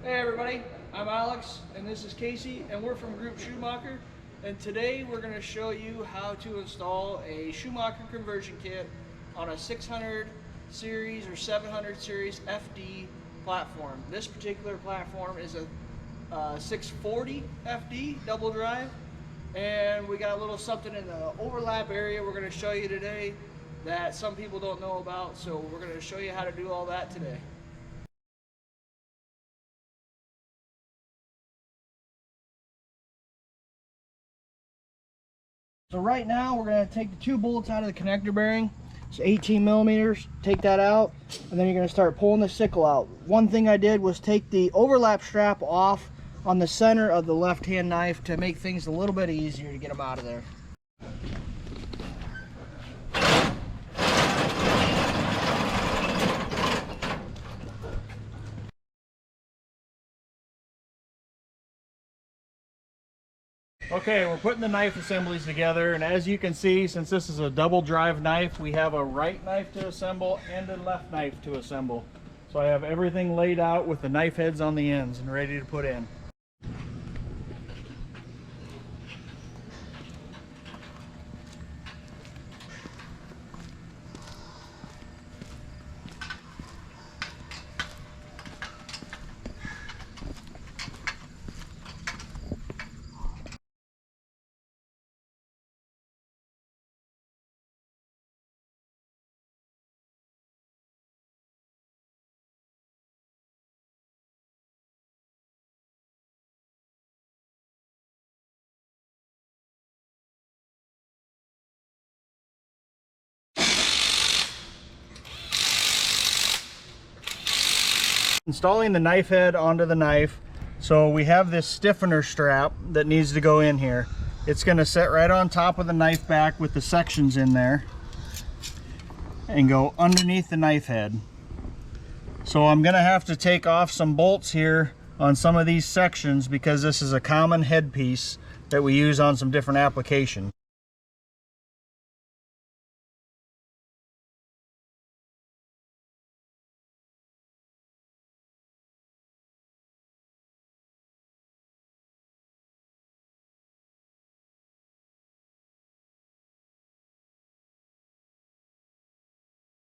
Hey everybody, I'm Alex and this is Casey and we're from Group Schumacher, and today we're going to show you how to install a Schumacher conversion kit on a 600 series or 700 series FD platform. This particular platform is a 640 FD double drive, and we got a little something in the overlap area we're going to show you today that some people don't know about, so we're going to show you how to do all that today. So right now we're going to take the two bolts out of the connector bearing. It's 18 millimeters. Take that out, and then you're going to start pulling the sickle out. One thing I did was take the overlap strap off on the center of the left hand knife to make things a little bit easier to get them out of there. Okay, we're putting the knife assemblies together, and as you can see, since this is a double drive knife, we have a right knife to assemble and a left knife to assemble. So I have everything laid out with the knife heads on the ends and ready to put in. Installing the knife head onto the knife. So we have this stiffener strap that needs to go in here. It's going to sit right on top of the knife back with the sections in there and go underneath the knife head. So I'm going to have to take off some bolts here on some of these sections because this is a common headpiece that we use on some different applications.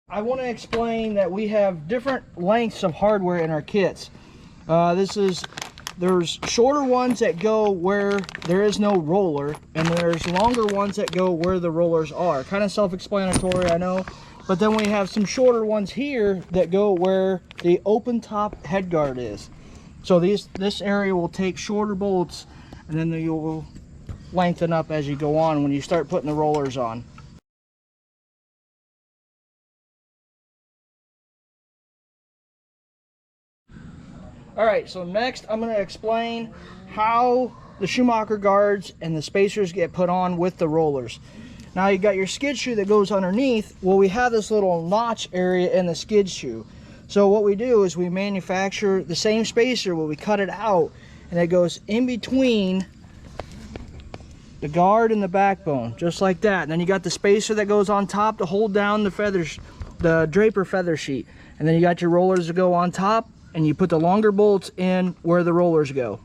I want to explain that we have different lengths of hardware in our kits. There's shorter ones that go where there is no roller, and there's longer ones that go where the rollers are. Kind of self-explanatory, I know. But then we have some shorter ones here that go where the open top headguard is. So this area will take shorter bolts, and then you will lengthen up as you go on when you start putting the rollers on. Alright, so next I'm going to explain how the Schumacher guards and the spacers get put on with the rollers. Now you got your skid shoe that goes underneath. Well, we have this little notch area in the skid shoe. So what we do is we manufacture the same spacer where we cut it out, and it goes in between the guard and the backbone, just like that. And then you got the spacer that goes on top to hold down the feathers, the Draper feather sheet. And then you got your rollers that go on top, and you put the longer bolts in where the rollers go.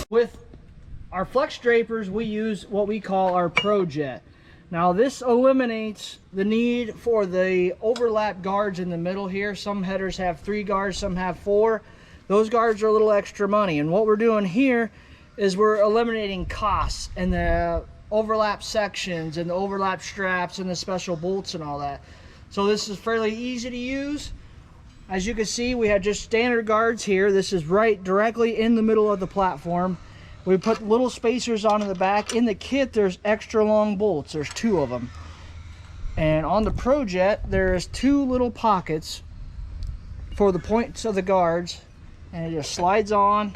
With our flex drapers, we use what we call our Pro Jet. Now this eliminates the need for the overlap guards in the middle here. Some headers have 3 guards, some have 4. Those guards are a little extra money, and what we're doing here is we're eliminating costs and the overlap sections and the overlap straps and the special bolts and all that. So this is fairly easy to use. As you can see, we have just standard guards here. This is right directly in the middle of the platform. We put little spacers on in the back. In the kit, there's extra long bolts. There's 2 of them. And on the ProJet, there's 2 little pockets for the points of the guards, and it just slides on.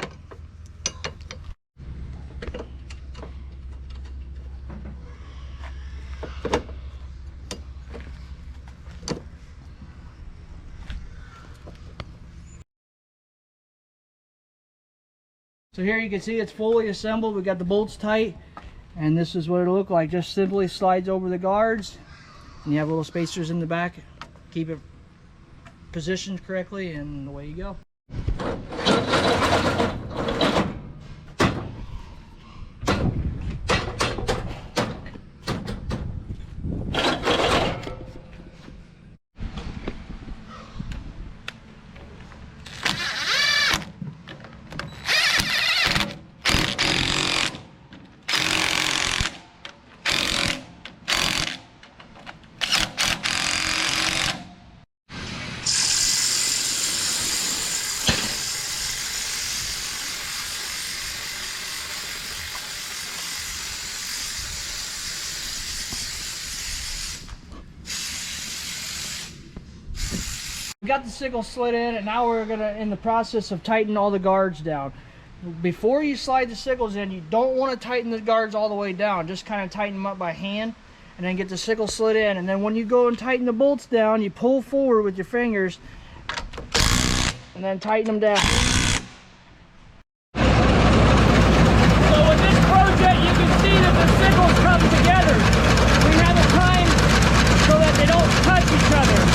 So here you can see it's fully assembled. We got the bolts tight, and this is what it'll look like. Just simply slides over the guards, and you have little spacers in the back. Keep it positioned correctly, and away you go. We got the sickle slid in, and now we're in the process of tightening all the guards down. Before you slide the sickles in, you don't want to tighten the guards all the way down. Just kind of tighten them up by hand, and then get the sickle slid in. And then when you go and tighten the bolts down, you pull forward with your fingers, and then tighten them down. So with this ProJet, you can see that the sickles come together. We have it timed so that they don't touch each other.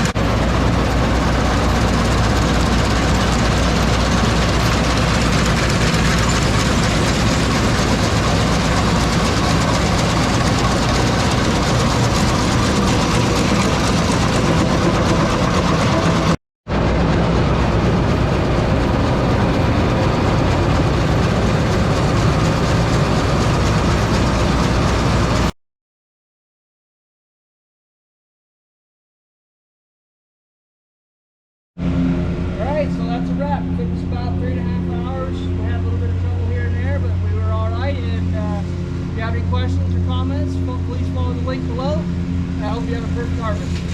So that's a wrap. It took us about 3.5 hours. We had a little bit of trouble here and there, but we were all right. And if you have any questions or comments, please follow the link below. I hope you have a perfect harvest.